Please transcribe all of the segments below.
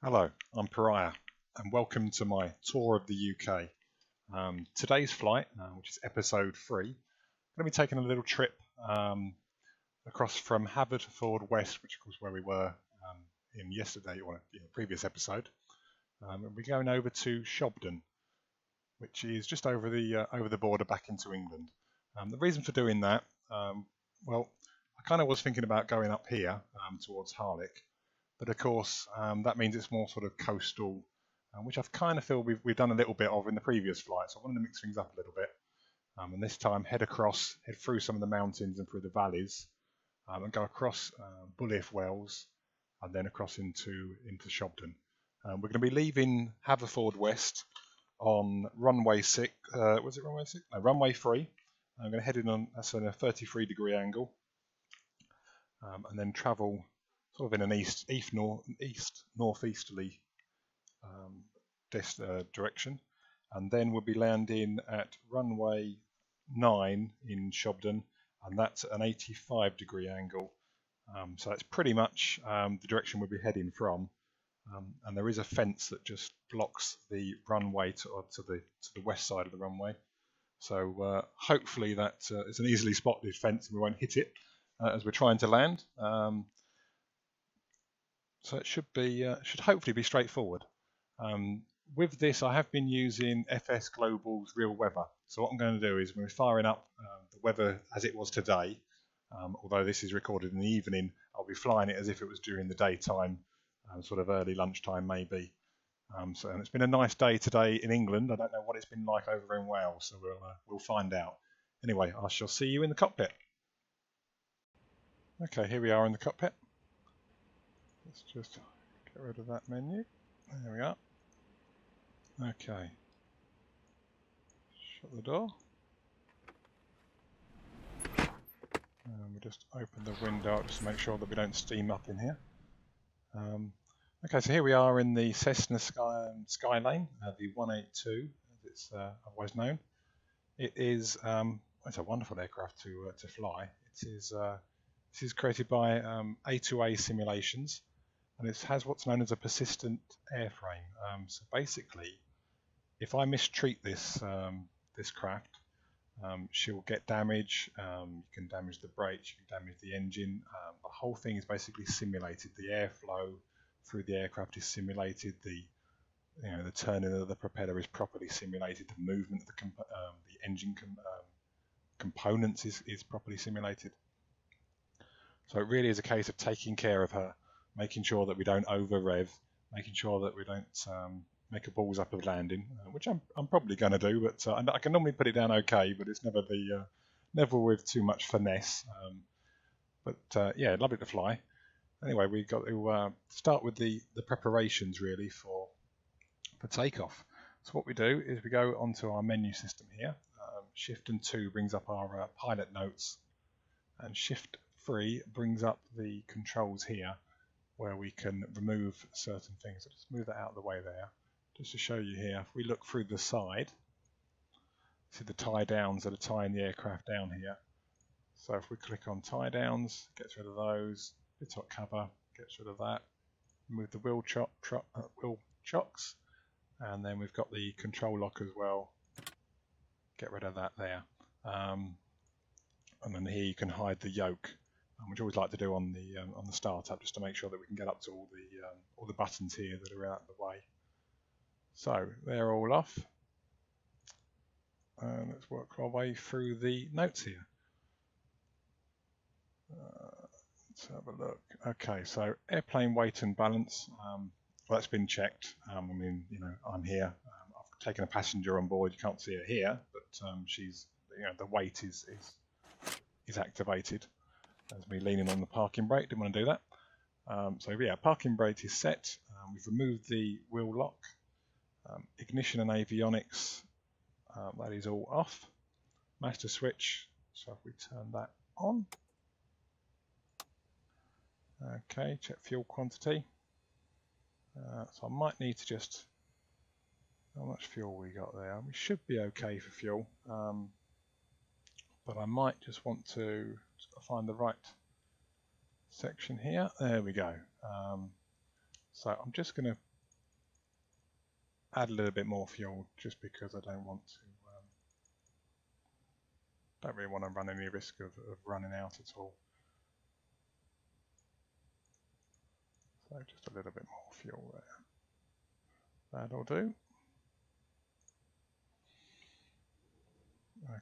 Hello, I'm Pariah and welcome to my tour of the UK. Today's flight, which is episode 3, I'm going to be taking a little trip across from Haverfordwest, which of course where we were in yesterday or in the previous episode. And we're going over to Shobdon, which is just over the border back into England. The reason for doing that, well, I kind of was thinking about going up here towards Harlech. But of course, that means it's more sort of coastal, which I kind of feel we've done a little bit of in the previous flight. So I wanted to mix things up a little bit. And this time head through some of the mountains and through the valleys, and go across Bulliffe Wells, and then across into Shobdon. We're going to be leaving Haverfordwest on runway 6. Was it runway 6? No, runway 3. I'm going to head in on that's on a 33-degree angle, and then travel sort of in an east-northeasterly direction, and then we'll be landing at runway 9 in Shobdon, and that's an 85-degree angle. So that's pretty much the direction we'll be heading from. And there is a fence that just blocks the runway to the west side of the runway. So hopefully that it's an easily spotted fence and we won't hit it as we're trying to land. So it should hopefully be straightforward. With this, I have been using FS Global's real weather. So what I'm going to do is we're firing up the weather as it was today. Although this is recorded in the evening, I'll be flying it as if it was during the daytime, sort of early lunchtime maybe. And it's been a nice day today in England. I don't know what it's been like over in Wales, so we'll find out. Anyway, I shall see you in the cockpit. Okay, here we are in the cockpit. Let's just get rid of that menu. There we are. Okay. Shut the door. And we just open the window just to make sure that we don't steam up in here. Okay, so here we are in the Cessna Skylane, the 182, as it's otherwise known. It is it's a wonderful aircraft to fly. This is created by A2A Simulations. And it has what's known as a persistent airframe. So basically, if I mistreat this craft, she'll get damage. You can damage the brakes, you can damage the engine. The whole thing is basically simulated. The airflow through the aircraft is simulated. The turning of the propeller is properly simulated. The movement of the engine components is properly simulated. So it really is a case of taking care of her, making sure that we don't over-rev, making sure that we don't make a balls up of landing, which I'm probably going to do, but I can normally put it down okay, but it's never with too much finesse. Yeah, lovely to fly. Anyway, we've got to start with the preparations really for takeoff. So what we do is we go onto our menu system here. Shift and 2 brings up our pilot notes, and Shift 3 brings up the controls here, where we can remove certain things. So just move that out of the way there. Just to show you here, if we look through the side, see the tie downs that are tying the aircraft down here. So if we click on tie downs, gets rid of those. The top cover gets rid of that. Remove the wheel chocks, and then we've got the control lock as well. Get rid of that there. And then here you can hide the yoke, which I always like to do on the startup, just to make sure that we can get up to all the buttons here that are out of the way. So they're all off. Let's work our way through the notes here. Let's have a look. Okay, so airplane weight and balance. Well, that's been checked. I mean, I'm here. I've taken a passenger on board. You can't see her here, but she's, the weight is activated. That's me leaning on the parking brake. Didn't want to do that. So yeah, parking brake is set. We've removed the wheel lock. Ignition and avionics, that is all off. Master switch, so if we turn that on. Okay, check fuel quantity. So I might need to just, how much fuel we got there? We should be okay for fuel, but I might just want to find the right section here. There we go. So I'm just going to add a little bit more fuel just because I don't want to, don't really want to run any risk of running out at all. So just a little bit more fuel there. That'll do.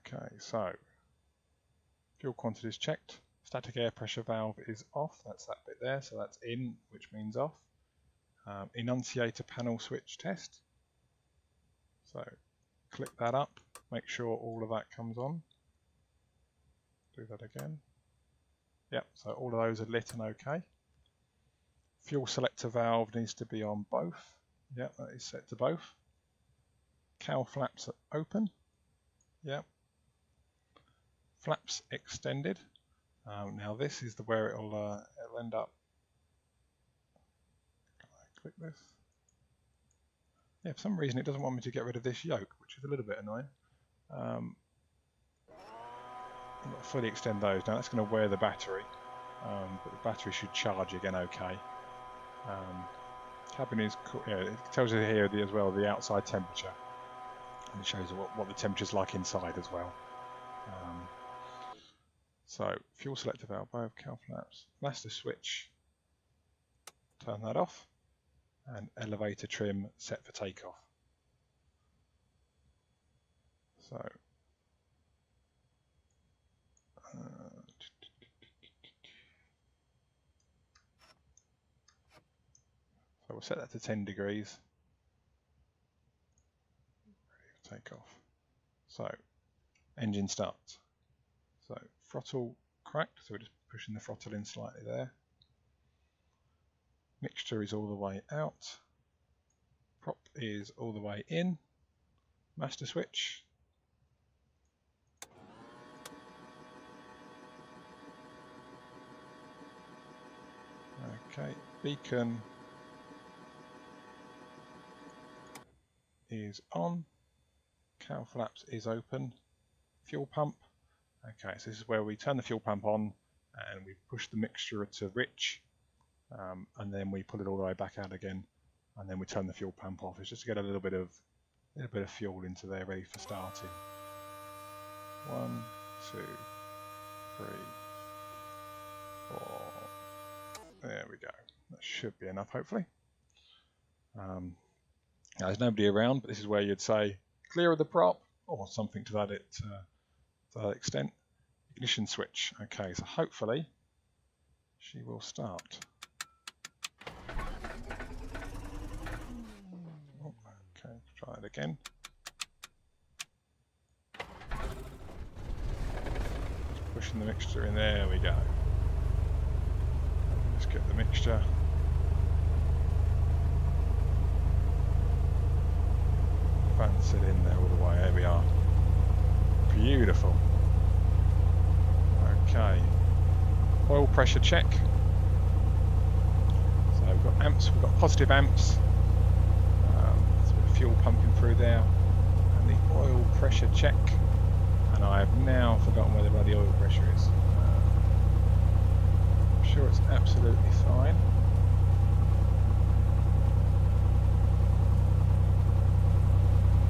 Okay, so fuel quantity is checked. Static air pressure valve is off. That's that bit there. So that's in, which means off. Enunciator panel switch test. So click that up. Make sure all of that comes on. Do that again. Yep, so all of those are lit and okay. Fuel selector valve needs to be on both. Yep, that is set to both. Cowl flaps are open. Yep. Flaps extended. Now this is where it'll end up. Can I click this? Yeah, for some reason it doesn't want me to get rid of this yoke, which is a little bit annoying. I've got to fully extend those. Now that's going to wear the battery, but the battery should charge again okay. Cabin is cool. Yeah, it tells you here as well the outside temperature, and it shows you what the temperature's like inside as well. So fuel selector valve, both cowl flaps, master switch, turn that off, and elevator trim set for takeoff. So we'll set that to 10 degrees. Ready for takeoff. So engine starts. So throttle cracked, so we're just pushing the throttle in slightly there. Mixture is all the way out. Prop is all the way in. Master switch. Okay, beacon is on. Cowl flaps is open. Fuel pump. Okay, so this is where we turn the fuel pump on and we push the mixture to rich, and then we pull it all the way back out again, and then we turn the fuel pump off. It's just to get a little bit of fuel into there, ready for starting. 1, 2, 3, 4. There we go. That should be enough, hopefully. Now, there's nobody around, but this is where you'd say clear of the prop or something to that extent. Ignition switch. Okay, so hopefully she will start. Oh, okay, try it again. Just pushing the mixture in. There we go. Let's get the mixture. Advance it in there all the way. There we are. Beautiful. Okay. Oil pressure check. So we've got amps, we've got positive amps. There's a bit of fuel pumping through there. And the oil pressure check. And I have now forgotten where the bloody oil pressure is. I'm sure it's absolutely fine.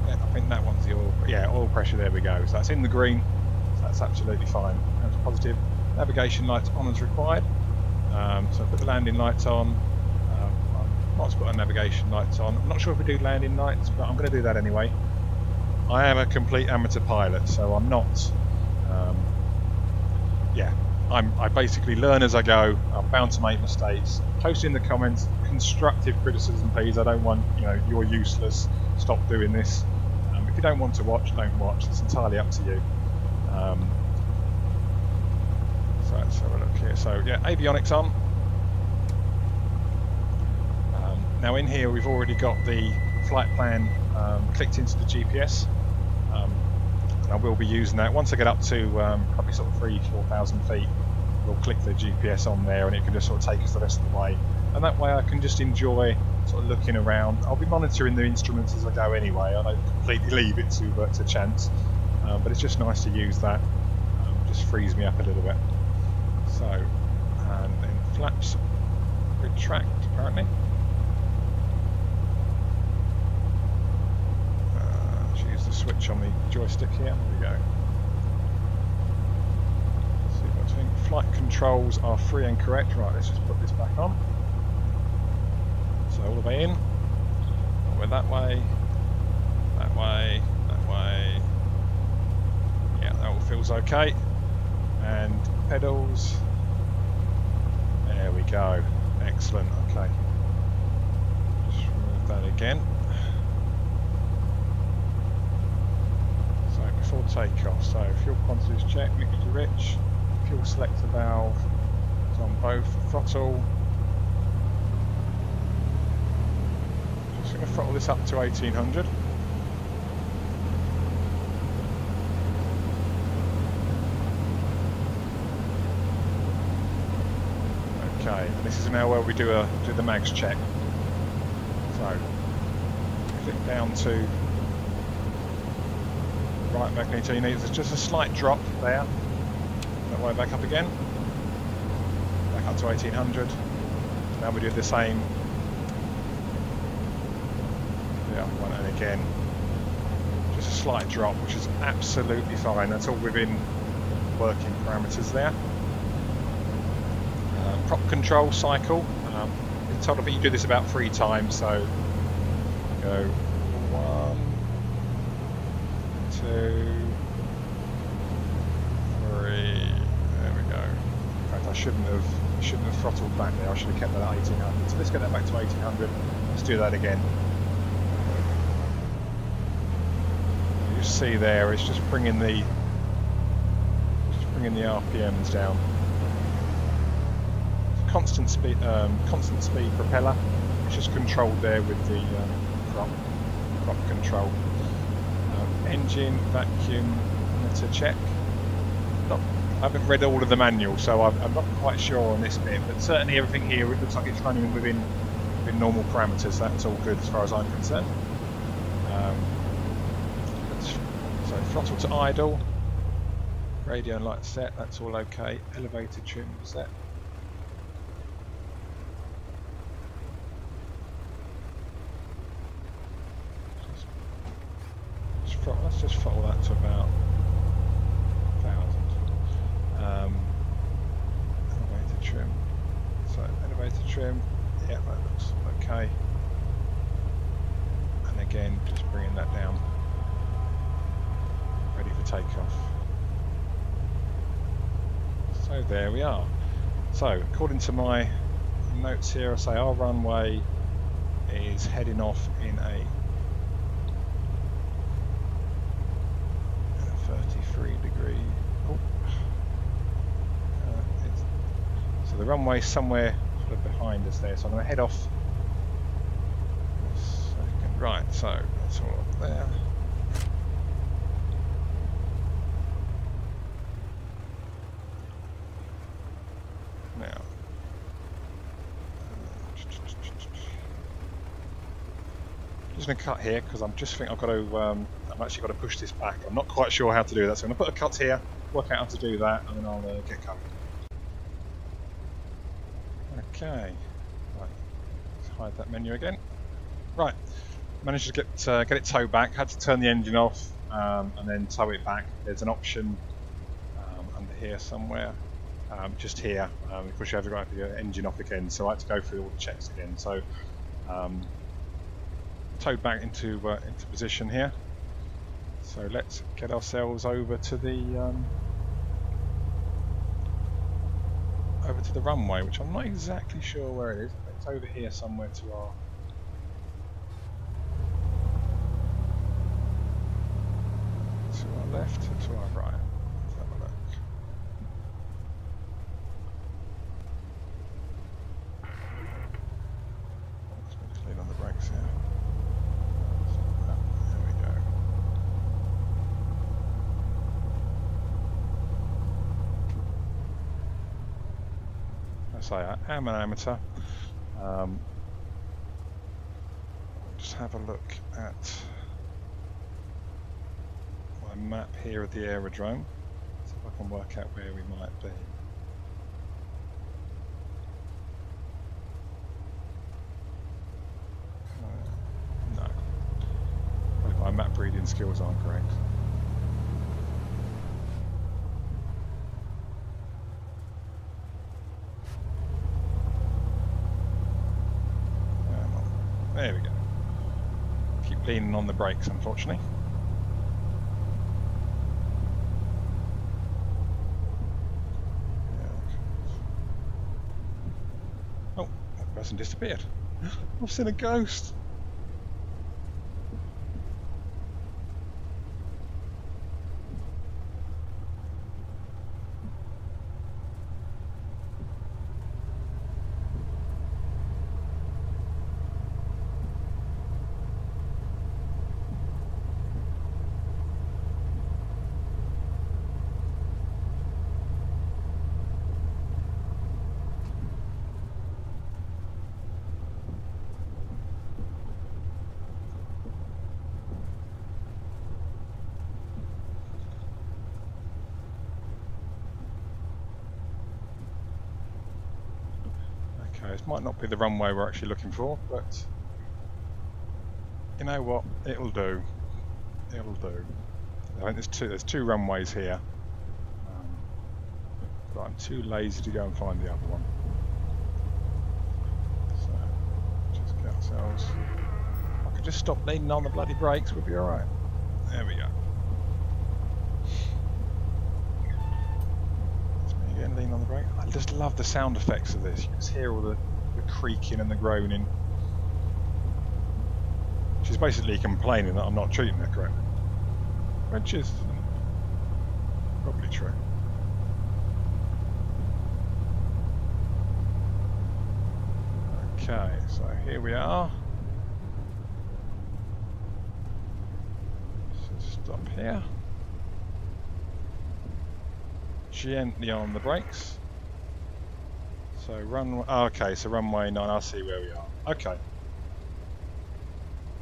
I think that one's the oil. Yeah, oil pressure. There we go. So that's in the green. So that's absolutely fine. That's positive. Navigation lights on as required. So put the landing lights on. I might as well put our navigation lights on. I'm not sure if we do landing lights, but I'm going to do that anyway. I am a complete amateur pilot, so I'm not. Yeah, I basically learn as I go. I'm bound to make mistakes. Post in the comments constructive criticism, please. I don't want, you're useless. Stop doing this. If you don't want to watch, don't watch. It's entirely up to you. So let's have a look here. So yeah, avionics on. Now in here we've already got the flight plan clicked into the GPS. I will be using that. Once I get up to probably sort of 3,000–4,000 feet, we'll click the GPS on there and it can just sort of take us the rest of the way. And that way I can just enjoy sort of looking around. I'll be monitoring the instruments as I go anyway. I don't completely leave it to chance, but it's just nice to use that. Just frees me up a little bit. So, and then flaps retract apparently. a switch on the joystick here. There we go. See what I think. Flight controls are free and correct. Right, let's just put this back on. So all the way in. We're that way. That way. That way. Yeah, that all feels okay. And pedals. There we go. Excellent. Okay. Just remove that again. So before takeoff, so fuel quantity is checked, mixture rich, fuel selector valve is on both, throttle. Just going to throttle this up to 1800. Okay, and this is now where we do the mags check. So click down to right magneto. You need there's just a slight drop there. That way back up again. Back up to 1800. So now we do the same. The other one, and again, just a slight drop, which is absolutely fine. That's all within working parameters there. Prop control cycle. It's told me you do this about 3 times, so go 1, 2, 3. There we go. In fact, I shouldn't have throttled back there. I should have kept that at 1800. So let's get that back to 1800. Let's do that again. You see there, it's just bringing the RPMs down. Constant speed propeller. It's just controlled there with the prop control. Engine vacuum limiter check. I haven't read all of the manual, so I'm not quite sure on this bit, but certainly everything here it looks like it's running within normal parameters. That's all good as far as I'm concerned. So throttle to idle. Radio and light set. That's all okay. Elevator trim set. Let's just throttle that to about 1000. Elevator trim. So elevator trim, yeah, that looks okay. And again, just bringing that down. Ready for takeoff. So there we are. So according to my notes here, I say our runway is heading off in a 33-degree. Oh. So the runway's somewhere sort of behind us there. So I'm going to head off. Right. So that's all up there. Now. Just going to cut here because I'm just think I've got to. I've actually got to push this back. I'm not quite sure how to do that, so I'm going to put a cut here, work out how to do that, and then I'll get going. Okay, right. Let's hide that menu again. Right, managed to get it towed back. Had to turn the engine off and then tow it back. There's an option under here somewhere, just here. Of course, you have to get the engine off again, so I had to go through all the checks again. So. Towed back into position here. So let's get ourselves over to the runway, which I'm not exactly sure where it is. It's over here somewhere to our left or to our right. Let's have a look. Let's clean on the brakes here. I am an amateur. Just have a look at my map here of the aerodrome. See if I can work out where we might be. No. My map reading's skills aren't correct. There we go. Keep leaning on the brakes, unfortunately. Oh, that person disappeared. I've seen a ghost. Okay, this might not be the runway we're actually looking for, but you know what? It'll do. It'll do. I think there's two runways here, but I'm too lazy to go and find the other one. So just get ourselves. I could just stop leaning on the bloody brakes. We'll be all right. There we go. Again, lean on the brake. I just love the sound effects of this. You can just hear all the creaking and the groaning. She's basically complaining that I'm not treating her correctly, which is probably true. Okay, so here we are. So stop here. Gently on the brakes. So runway. Oh, okay, so runway 9. I see where we are. Okay.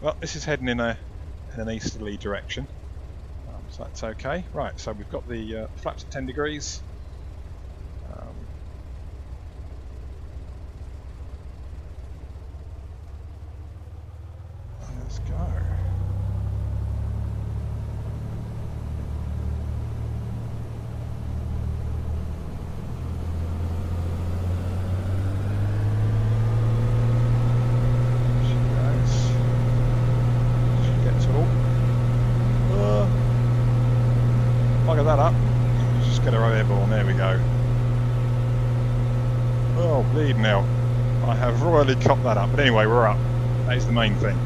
Well, this is heading in an easterly direction, so that's okay. Right, so we've got the flaps at 10 degrees. Let's go. That up. Just get her airborne. There we go. Oh, bleeding out. I have royally copped that up. But anyway, we're up. That is the main thing.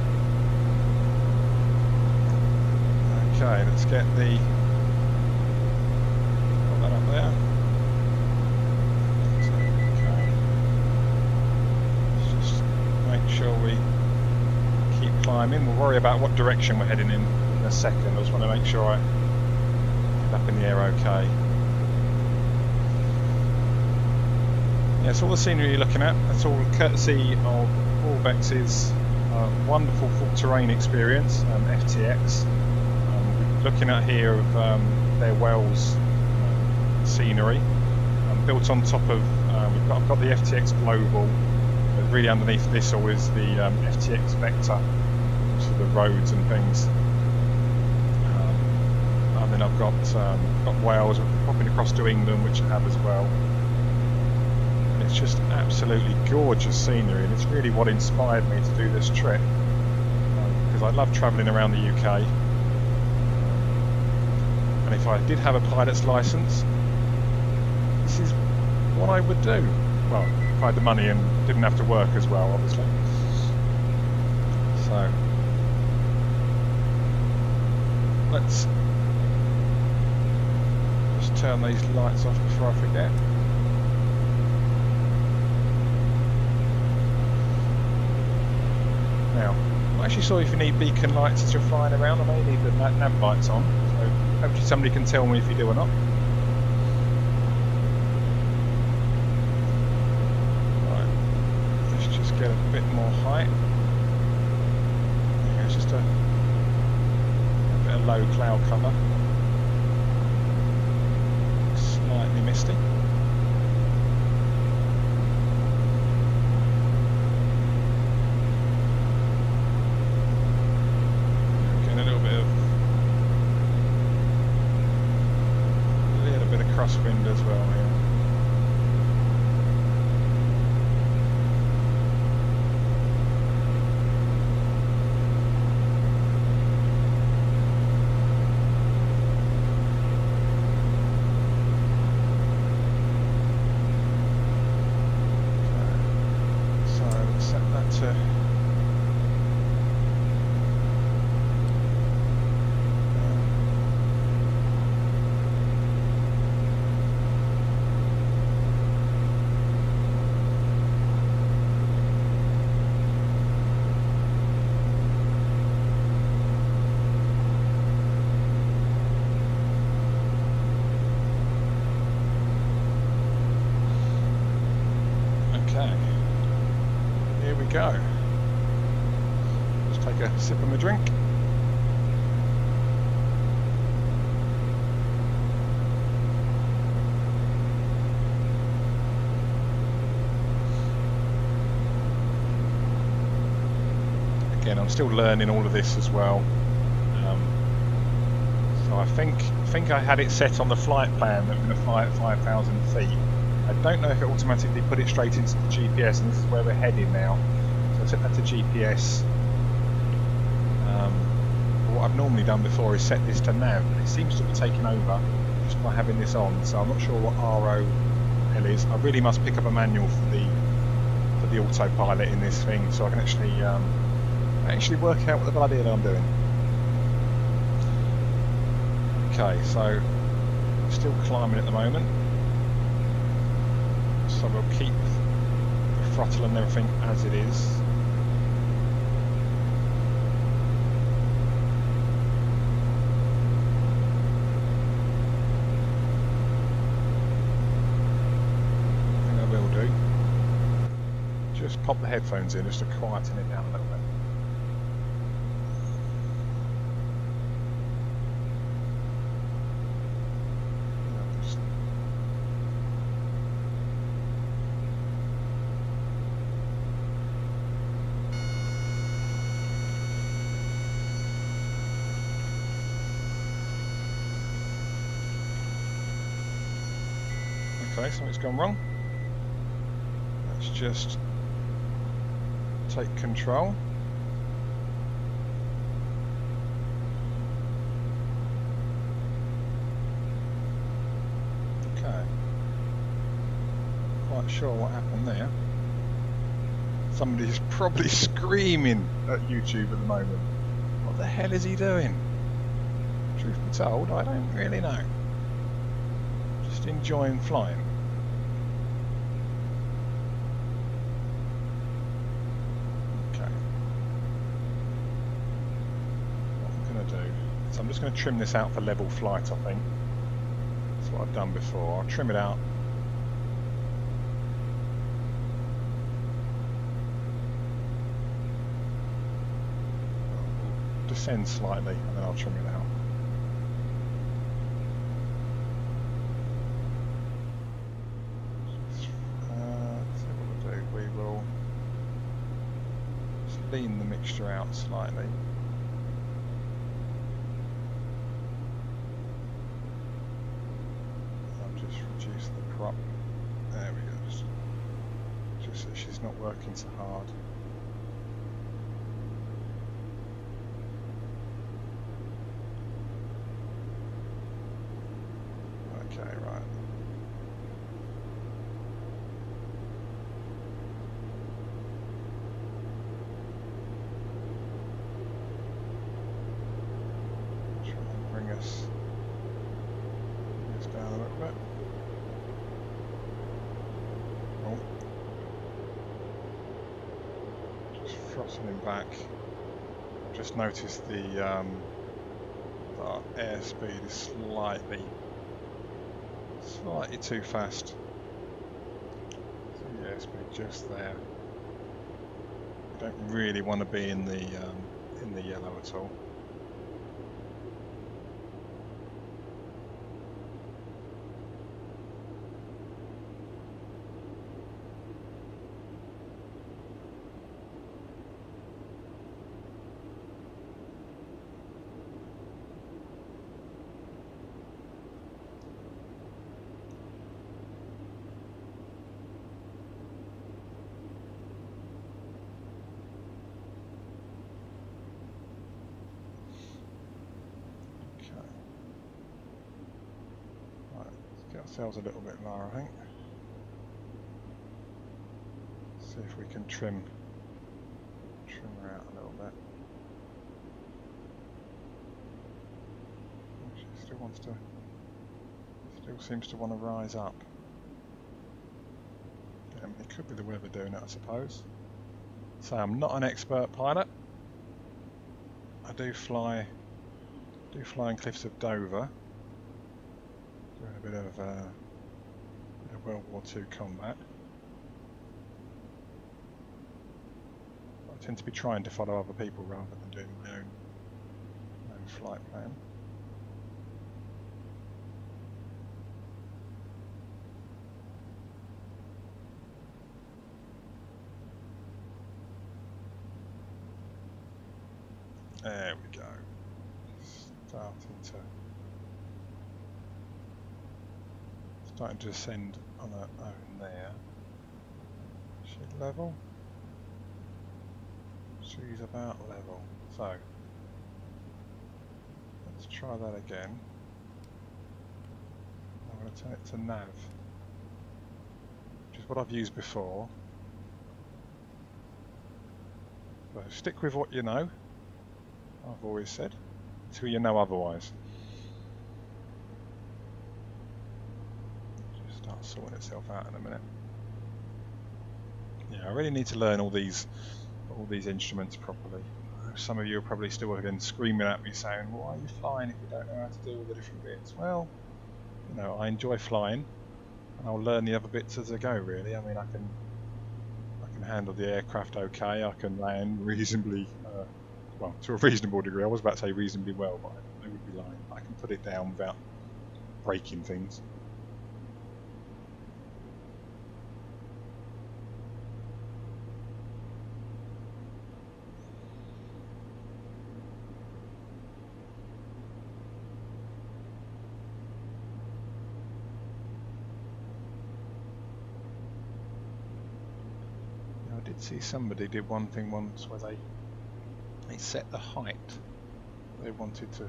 Okay, let's get the. Put that up there. Okay. Let's just make sure we keep climbing. We'll worry about what direction we're heading in a second. I just want to make sure I up in the air okay. Yeah, so all the scenery you're looking at, that's all courtesy of Orbx's wonderful full terrain experience, FTX. We're looking at here of their Wales scenery, built on top of, I've got the FTX Global, but really underneath this all is the FTX Vector, which are the roads and things. And then I've got Wales, popping across to England, which I have as well. And it's just absolutely gorgeous scenery, and it's really what inspired me to do this trip, because I love travelling around the UK. And if I did have a pilot's licence, this is what I would do. Well, if I had the money and didn't have to work as well, obviously. So let's turn these lights off before I forget. Now, I'm not actually sure if you need beacon lights as you're flying around. I may need the nav lights on, so hopefully somebody can tell me if you do or not. Right, let's just get a bit more height. It's just a bit of low cloud cover. Slightly misty. Getting a little bit of as well here. Here we go. Just take a sip of my drink. Again, I'm still learning all of this as well. So I think I had it set on the flight plan that we're going to fly at 5,000 feet. I don't know if it automatically put it straight into the GPS, and this is where we're heading now. So I set that to GPS. What I've normally done before is set this to nav, but it seems to be taking over just by having this on. So I'm not sure what ROL is. I really must pick up a manual for the autopilot in this thing, so I can actually work out what the bloody hell I'm doing. Okay, so still climbing at the moment. So we'll keep the throttle and everything as it is. I think I will do. Just pop the headphones in just to quieten it down a little bit. Okay, something's gone wrong. Let's just take control. Okay. Quite sure what happened there. Somebody's probably screaming at YouTube at the moment. What the hell is he doing? Truth be told, I don't really know. Just enjoying flying. Okay. What I'm going to do, so I'm just going to trim this out for level flight, I think. That's what I've done before. I'll trim it out. I'll descend slightly and then I'll trim it out. Lean the mixture out slightly. I'll just reduce the prop. There we go. Just so she's not working so hard. Okay, right. Throttling back. Just noticed the airspeed is slightly too fast. So the airspeed just there. You don't really want to be in the yellow at all. Sail's a little bit lower, I think. See if we can trim her out a little bit. She still wants to, still seems to want to rise up. It could be the weather doing it, I suppose. So I'm not an expert pilot. I do fly in cliffs of Dover, doing a bit of World War II combat. I tend to be trying to follow other people rather than doing my own flight plan. There we go. Starting to ascend on her own there. She's level. She's about level. So let's try that again. I'm going to turn it to nav, which is what I've used before. So stick with what you know. I've always said, until you know otherwise. Just start sorting itself out in a minute. Yeah, I really need to learn all these instruments properly. Some of you are probably still again screaming at me saying, "Why are you flying if you don't know how to do all the different bits?" Well, you know, I enjoy flying, and I'll learn the other bits as I go. Really, I mean, I can handle the aircraft okay. I can land reasonably. Well, to a reasonable degree. I was about to say reasonably well, but I would be lying. I can put it down without breaking things. Now, I did see somebody did one thing once where they set the height they wanted to.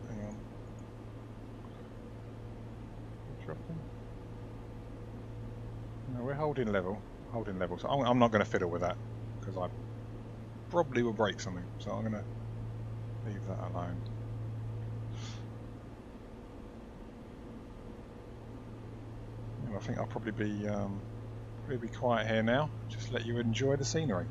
Hang on. Dropping. No, we're holding level. So I'm not going to fiddle with that because I probably will break something. So I'm going to leave that alone. And I think I'll probably be quiet here now. Just let you enjoy the scenery.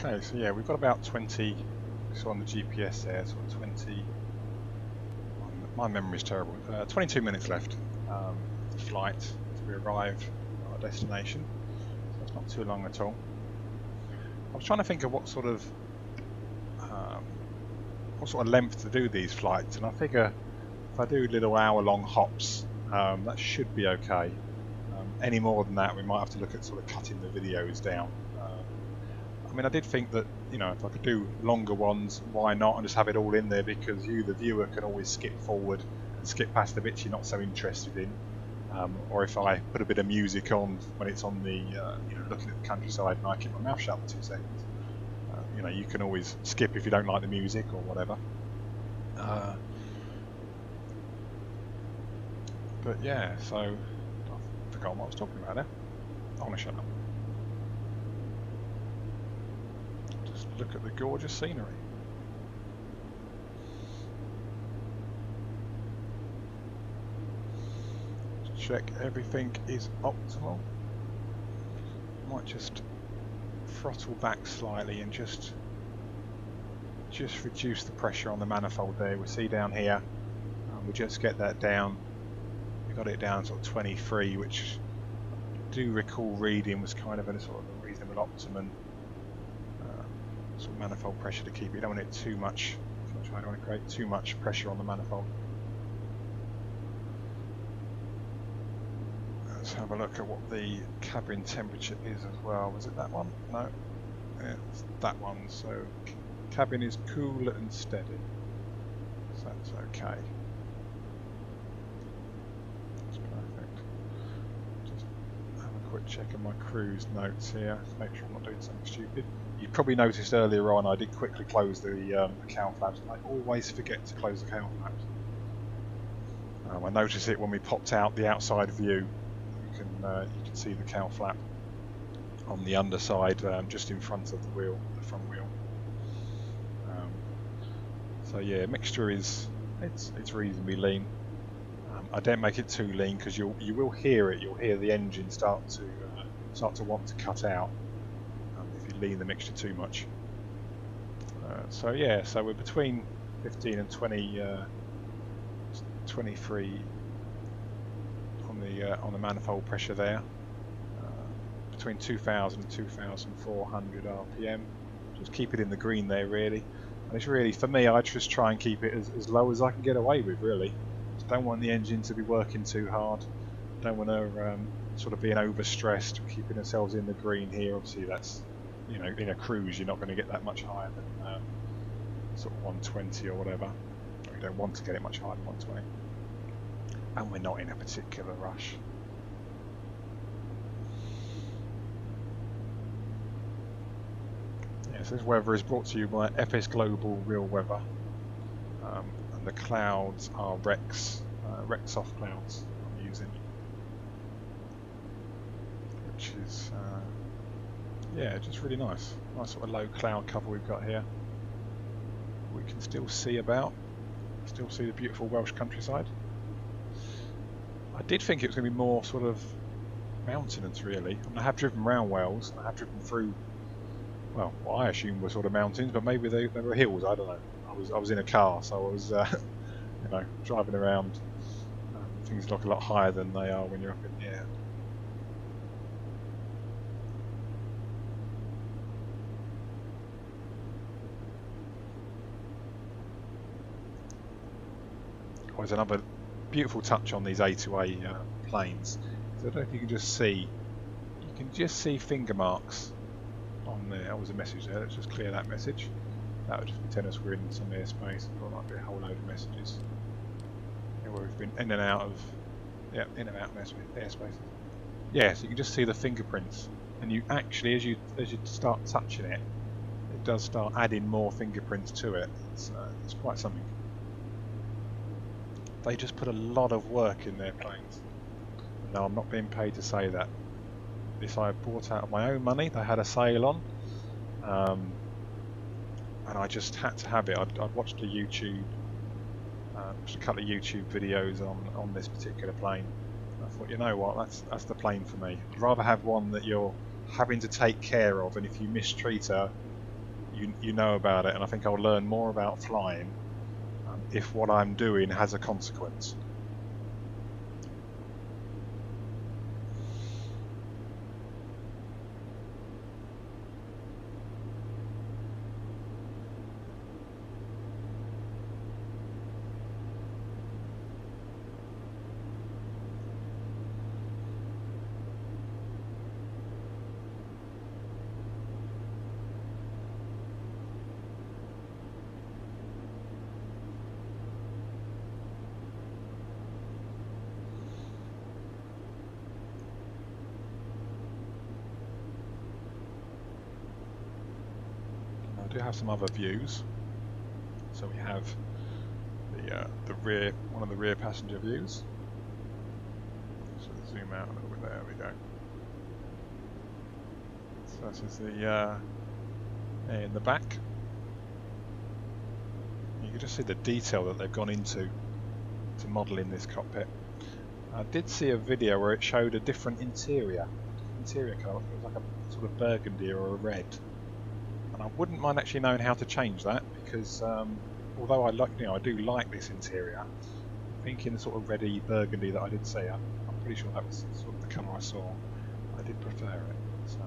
Okay, so yeah, we've got about 20, so on the GPS there, sort of 20, my memory's terrible, 22 minutes left of the flight to arrive at our destination, so it's not too long at all. I was trying to think of what sort of length to do these flights, and I figure if I do little hour-long hops, that should be okay. Any more than that, we might have to look at sort of cutting the videos down. I mean, I did think that, you know, if I could do longer ones, why not, and just have it all in there, because you, the viewer, can always skip forward and skip past the bits you're not so interested in. Or if I put a bit of music on when it's on the, you know, looking at the countryside, and I keep my mouth shut for 2 seconds. You know, you can always skip if you don't like the music or whatever. But yeah, so I've forgotten what I was talking about there. I want to shut up. Just look at the gorgeous scenery. Check everything is optimal. Might just throttle back slightly and just reduce the pressure on the manifold there. We see down here, we just get that down. We got it down sort of 23, which I do recall reading was kind of a sort of a reasonable optimum sort of manifold pressure to keep it. You don't want it too much. I don't want to create too much pressure on the manifold. Let's have a look at what the cabin temperature is as well. Was it that one? No, it's that one. So cabin is cool and steady, so that's okay. That's perfect. Just have a quick check of my cruise notes here to make sure I'm not doing something stupid. You probably noticed earlier on I did quickly close the cowl flaps. I always forget to close the cowl flaps. I noticed it when we popped out the outside view. You can see the cowl flap on the underside, just in front of the wheel, the front wheel. So yeah, mixture is it's reasonably lean. I don't make it too lean because you will hear it. You'll hear the engine start to want to cut out if you lean the mixture too much. So yeah, so we're between 15 and 20, 23 on the manifold pressure there, between 2000 and 2400 RPM. Just keep it in the green there really. And it's really, for me, I just try and keep it as low as I can get away with really. Just don't want the engine to be working too hard. Don't want to sort of being overstressed, keeping ourselves in the green here. Obviously that's, you know, in a cruise you're not going to get that much higher than sort of 120 or whatever. We don't want to get it much higher than 120. And we're not in a particular rush. Yes, this weather is brought to you by FS Global Real Weather. And the clouds are Rex soft clouds I'm using. Which is, yeah, just really nice. Nice sort of low cloud cover we've got here. We can still see the beautiful Welsh countryside. I did think it was going to be more sort of mountainous really. I mean, I have driven around Wales, and I have driven through, well, what I assumed were sort of mountains, but maybe they were hills, I don't know. I was in a car, so I was, you know, driving around. Things look a lot higher than they are when you're up in the air. There's another beautiful touch on these A2A planes. So I don't know if you can just see, finger marks on there. That was a message there. Let's just clear that message. That would just be telling us we're in some airspace. Or might be a whole load of messages. Yeah, where we've been in and out of, yeah, in and out of airspaces. Yeah, so you can just see the fingerprints, and you actually, as you start touching it, it does start adding more fingerprints to it. It's quite something. They just put a lot of work in their planes. No, I'm not being paid to say that. This I bought out of my own money. They had a sale on, and I just had to have it. I'd watched a couple of YouTube videos on this particular plane. I thought, you know what, that's the plane for me. I'd rather have one that you're having to take care of, and if you mistreat her, you know about it. And I think I'll learn more about flying if what I'm doing has a consequence. Do have some other views. So we have the rear, one of the rear passenger views. So zoom out a little bit. There we go. So this is the in the back. You can just see the detail that they've gone into to modelling this cockpit. I did see a video where it showed a different interior colour. It was like a sort of burgundy or a red. And I wouldn't mind actually knowing how to change that, because although I do like this interior, I think in the sort of reddy burgundy that I did see, I'm pretty sure that was sort of the colour I saw. I did prefer it. So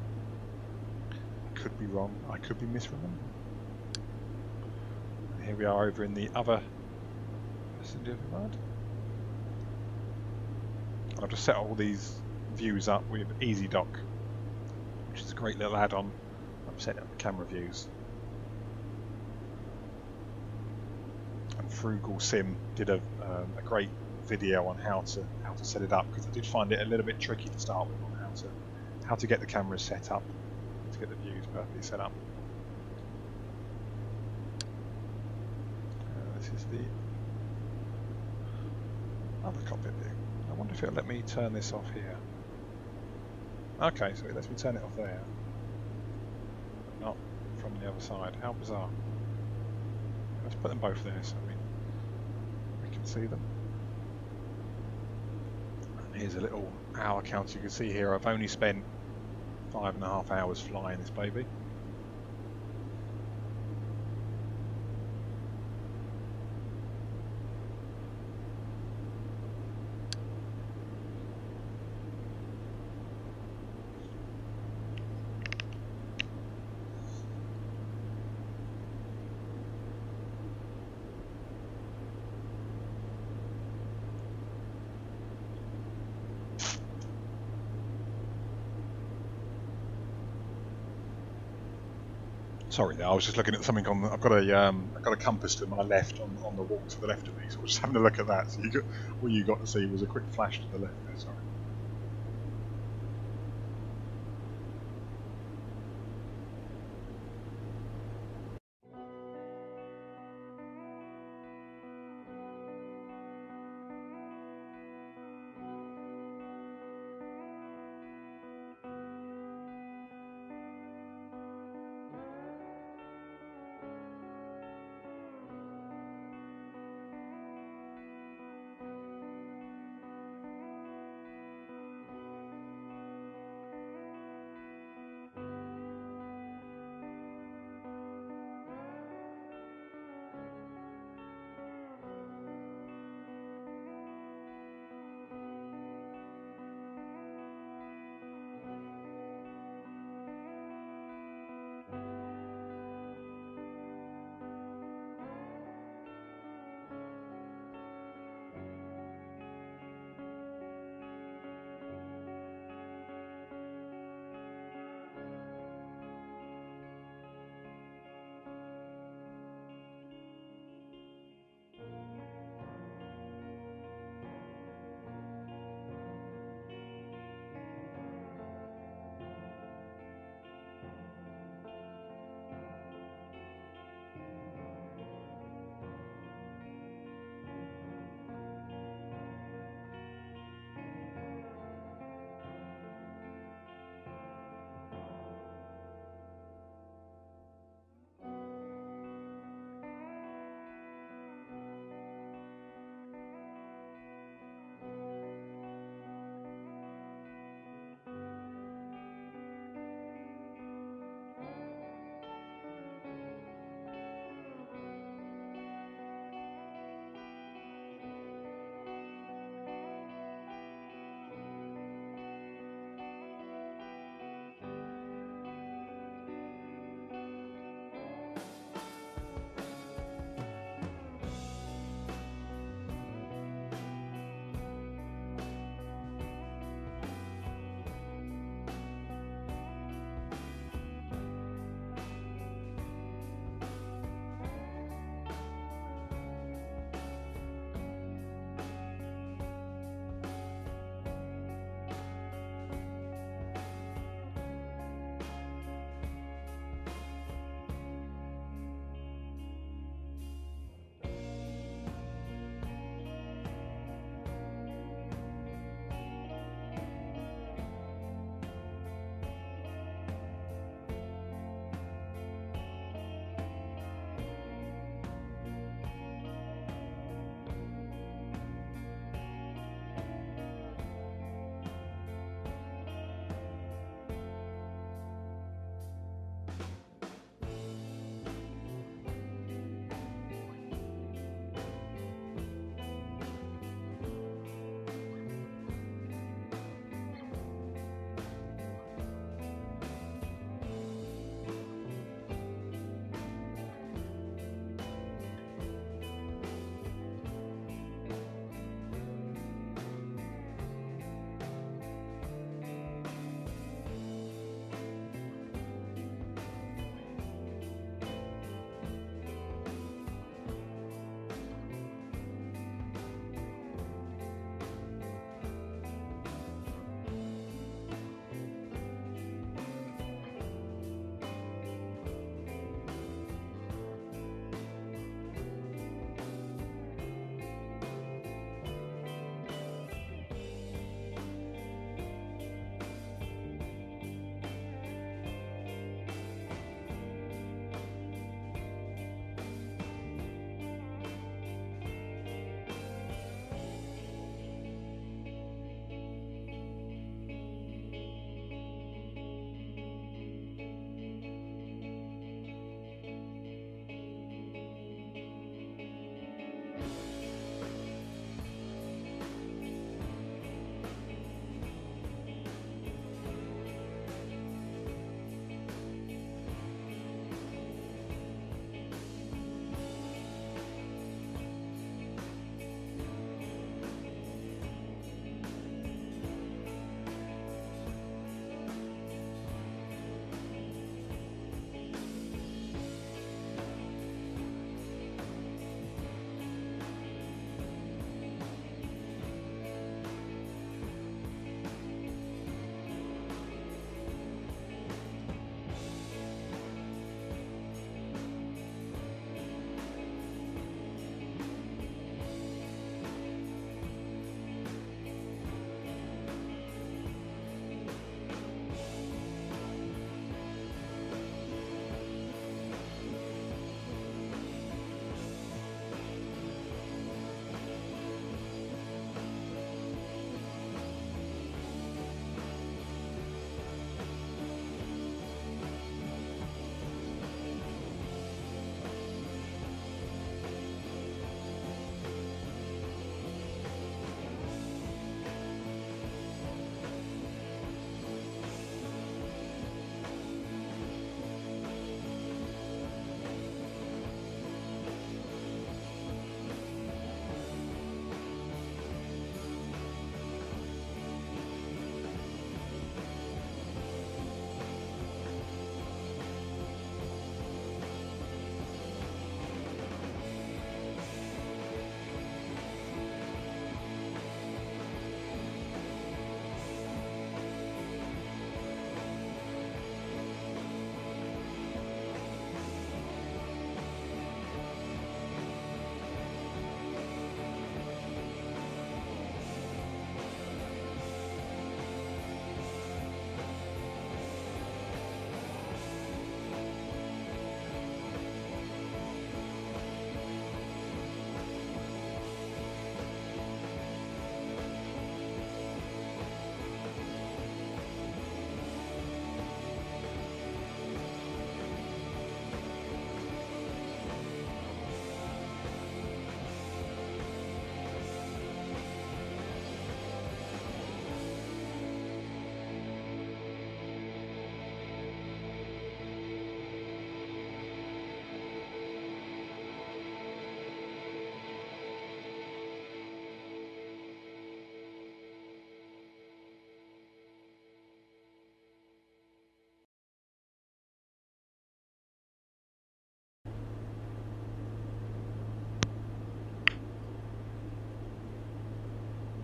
I could be wrong. I could be misremembering. And here we are over in the other passenger yard. And I've just set all these views up with EZDok, which is a great little add-on. I'm setting up the camera views. And Frugal Sim did a great video on how to set it up, because I did find it a little bit tricky to start with on how to get the cameras set up, to get the views perfectly set up. This is the other cockpit view. I wonder if it'll let me turn this off here. Okay, so it lets me turn it off there, but not from the other side. How bizarre. Let's put them both there so we can see them. And here's a little hour count. You can see here I've only spent 5.5 hours flying this baby. Sorry, there. I was just looking at something on. I've got a compass to my left on the wall to the left of me, so I was just having a look at that. So all you got to see was a quick flash to the left there. Sorry.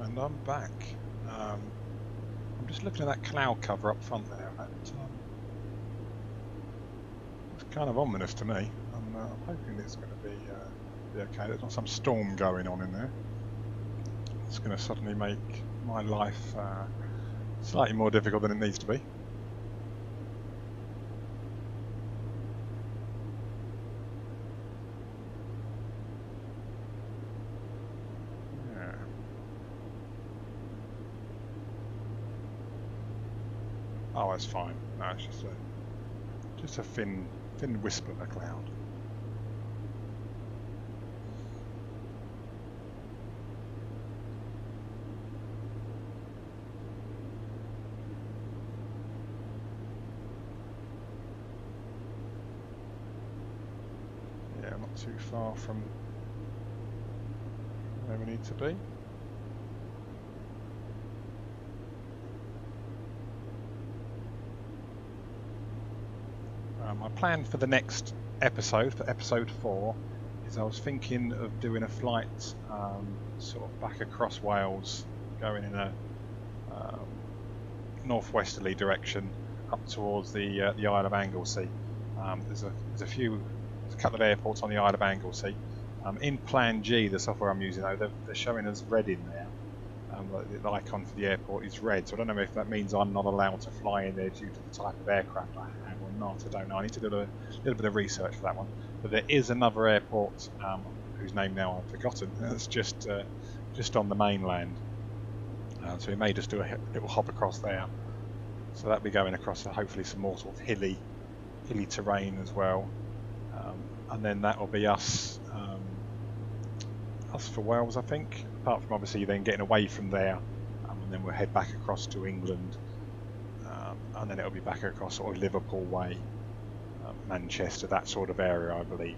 And I'm back. I'm just looking at that cloud cover up front there. It's kind of ominous to me. I'm hoping it's going to be okay. There's not some storm going on in there. It's going to suddenly make my life slightly more difficult than it needs to be. Oh, that's fine. No, it's just a thin wisp of a cloud. Yeah, not too far from where we need to be. My plan for the next episode, for episode 4, is I was thinking of doing a flight sort of back across Wales, going in a northwesterly direction up towards the Isle of Anglesey. There's a couple of airports on the Isle of Anglesey. In Plan G, the software I'm using, though, they're showing us red in there. The icon for the airport is red, so I don't know if that means I'm not allowed to fly in there due to the type of aircraft I have or not. I don't know. I need to do a little bit of research for that one. But there is another airport whose name now I've forgotten. That's just on the mainland. So we may just do a little hop across there. So that'll be going across hopefully some more sort of hilly terrain as well. And then that will be us for Wales, I think. Apart from obviously then getting away from there, and then we'll head back across to England, and then it'll be back across sort of Liverpool way, Manchester, that sort of area, I believe.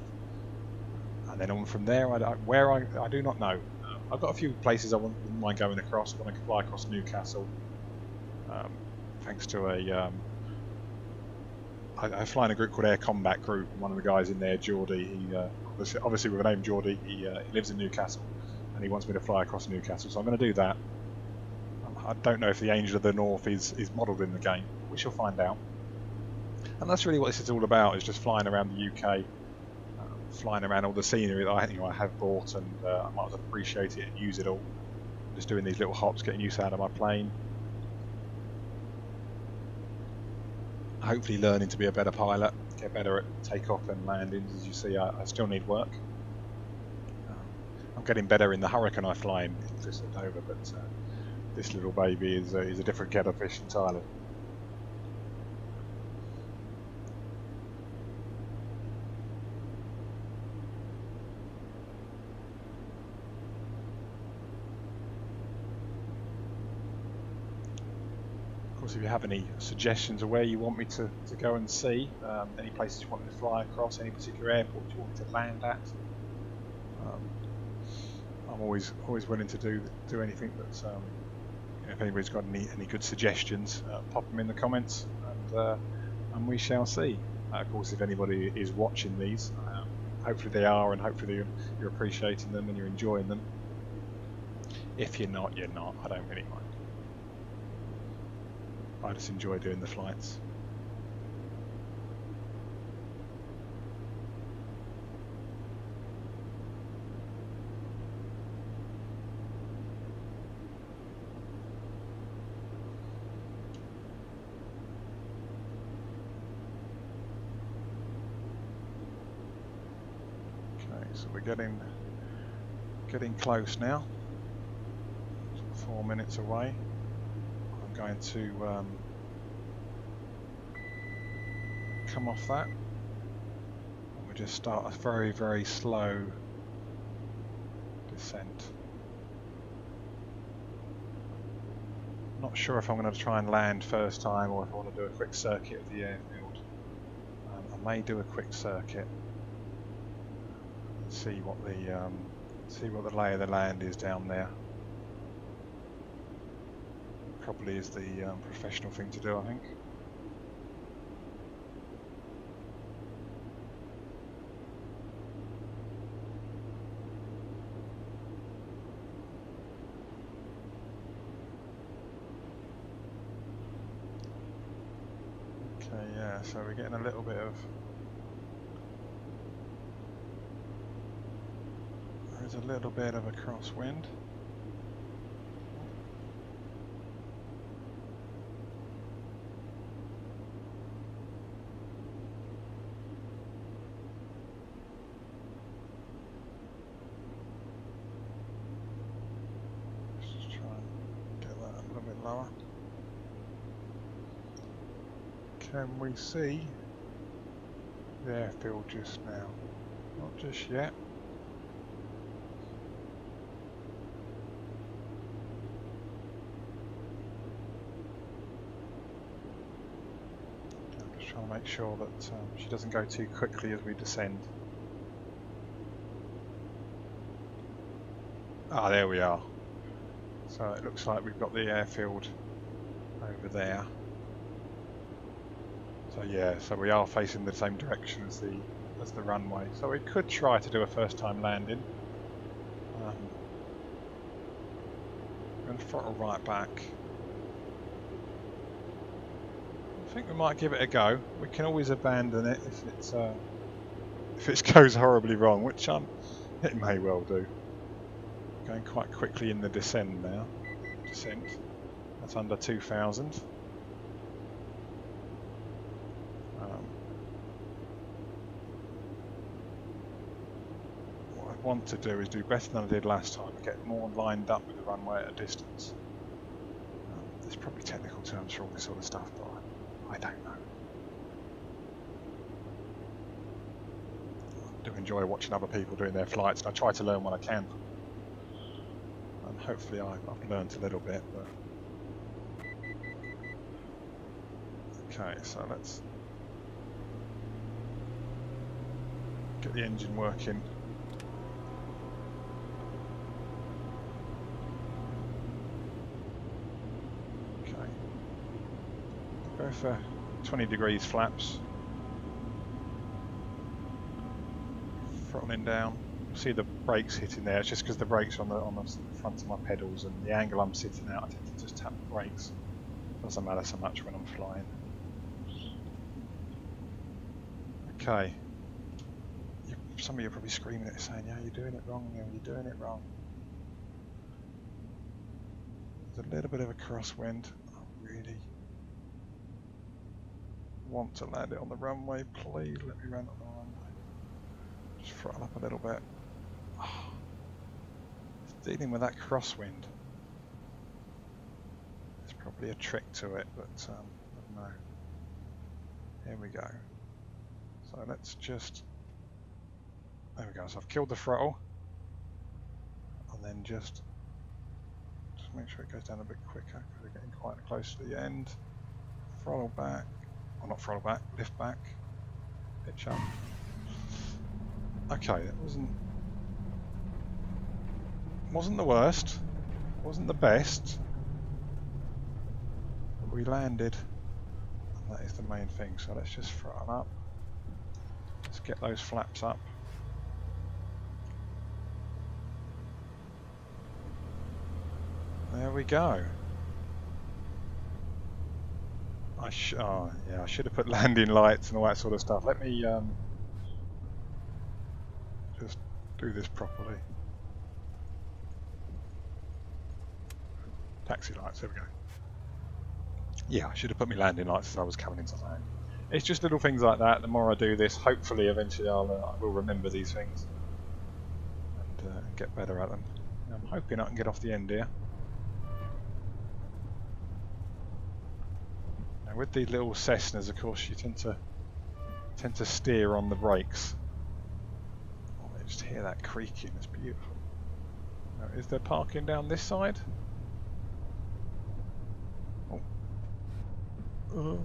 And then on from there, I do not know. I've got a few places I wouldn't mind going across. I want to fly across Newcastle, thanks to I fly in a group called Air Combat Group, and one of the guys in there, Geordie, he obviously with the name Geordie, he lives in Newcastle, and he wants me to fly across Newcastle, so I'm going to do that. I don't know if the Angel of the North is modelled in the game, but we shall find out. And that's really what this is all about, is just flying around the UK, flying around all the scenery that I have bought, and I might as well appreciate it and use it all. Just doing these little hops, getting use out of my plane. Hopefully learning to be a better pilot, get better at takeoff and landings. As you see, I still need work. I'm getting better in the Hurricane I fly in Düsseldorf, but this little baby is a different kettle of fish entirely. If you have any suggestions of where you want me to go and see, any places you want me to fly across, any particular airport you want me to land at, I'm always willing to do anything. But if anybody's got any good suggestions, pop them in the comments, and we shall see. Of course, if anybody is watching these, hopefully they are, and hopefully you're appreciating them and you're enjoying them. If you're not, you're not. I don't really mind. I just enjoy doing the flights. Okay, so we're getting close now. 4 minutes away. Going to come off that, and we'll just start a very, very slow descent. Not sure if I'm going to try and land first time or if I want to do a quick circuit of the airfield. I may do a quick circuit and see what the lay of the land is down there. Probably is the professional thing to do, I think. Okay, yeah, so we're getting a little bit of... There's a little bit of a crosswind. Lower. Can we see the airfield just now? Not just yet. I'm just trying to make sure that she doesn't go too quickly as we descend. Ah, there we are. So it looks like we've got the airfield over there. So yeah, so we are facing the same direction as the runway. So we could try to do a first time landing. And throttle right back. I think we might give it a go. We can always abandon it if it goes horribly wrong, which it may well do. Going quite quickly in the descent now. That's under 2,000. What I want to do is do better than I did last time, get more lined up with the runway at a distance. There's probably technical terms for all this sort of stuff, but I don't know. I do enjoy watching other people doing their flights, and I try to learn what I can. And hopefully I've learned a little bit. But... Okay, so let's get the engine working. Okay, go for 20 degrees flaps. Throttling down. See the brakes hitting there. It's just because the brakes are on the front of my pedals, and the angle I'm sitting at, I tend to just tap the brakes. Doesn't matter so much when I'm flying. Okay. Some of you are probably screaming at it saying, yeah, you're doing it wrong, Neil, you're doing it wrong. There's a little bit of a crosswind. I really want to land it on the runway. Please let me land on the runway. Just throttle up a little bit. Oh, it's dealing with that crosswind. There's probably a trick to it, but I don't know. Here we go. So let's just... There we go, so I've killed the throttle. And then just make sure it goes down a bit quicker, because we're getting quite close to the end. Throttle back. Well, not throttle back, lift back. Pitch up. Okay, that wasn't the worst. Wasn't the best. But we landed. And that is the main thing, so let's just throttle up. Let's get those flaps up. There we go. I should have put landing lights and all that sort of stuff. Let me just do this properly. Taxi lights, there we go. Yeah, I should have put my landing lights as I was coming into land. It's just little things like that. The more I do this, hopefully eventually I will remember these things and get better at them. I'm hoping I can get off the end here. Now with these little Cessnas, of course, you tend to steer on the brakes. Oh, I just hear that creaking. It's beautiful. Now, is there parking down this side? Oh.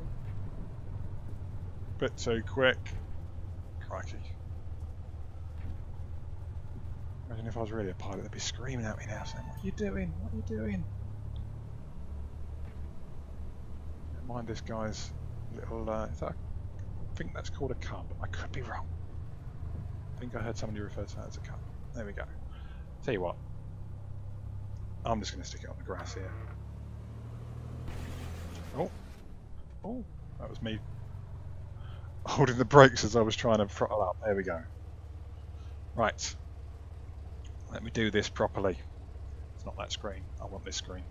Bit too quick. Crikey. Imagine if I was really a pilot, they'd be screaming at me now saying, what are you doing? What are you doing? Don't mind this guy's little, I think that's called a cub. I could be wrong. I think I heard somebody refer to that as a cub. There we go. Tell you what. I'm just going to stick it on the grass here. Oh. Oh, that was me holding the brakes as I was trying to throttle up. There we go. Right. Let me do this properly. It's not that screen. I want this screen.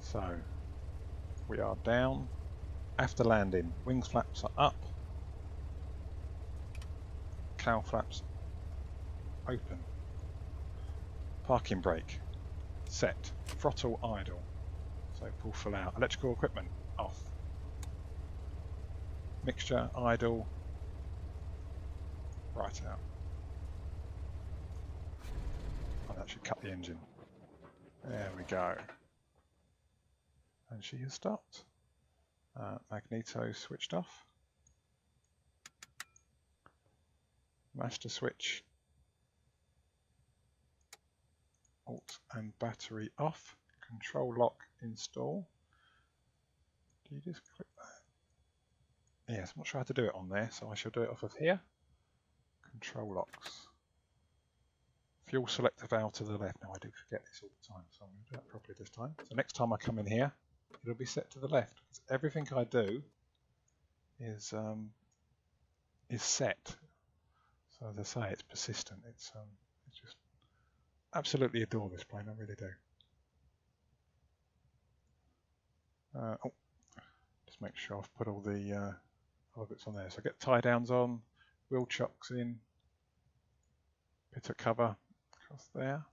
So, we are down. After landing, wings flaps are up. Cowl flaps open. Parking brake set. Throttle idle. So pull full out. Electrical equipment off. Mixture idle. Right out. Oh, that should cut the engine. There we go. And she has stopped. Magneto switched off. Master switch. Alt and battery off. Control lock install. Do you just click that? Yes, I'm not sure how to do it on there, so I shall do it off of here. Control locks. Fuel selector valve to the left. Now I do forget this all the time, so I'm going to do that properly this time. So next time I come in here, it'll be set to the left. Everything I do is set. So as I say, it's persistent. It's just absolutely adore this plane. I really do. Oh, just make sure I've put all the other bits on there. So I get tie downs on, wheel chocks in, bit of cover across there.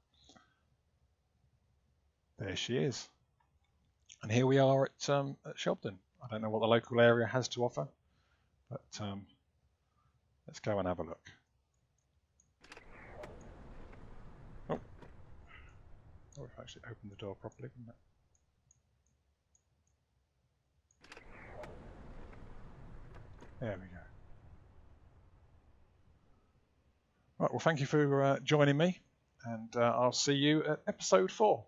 There she is. And here we are at Shobdon. I don't know what the local area has to offer, but let's go and have a look. Oh, we've actually opened the door properly, didn't it? There we go. Right, well, thank you for joining me, and I'll see you at episode 4.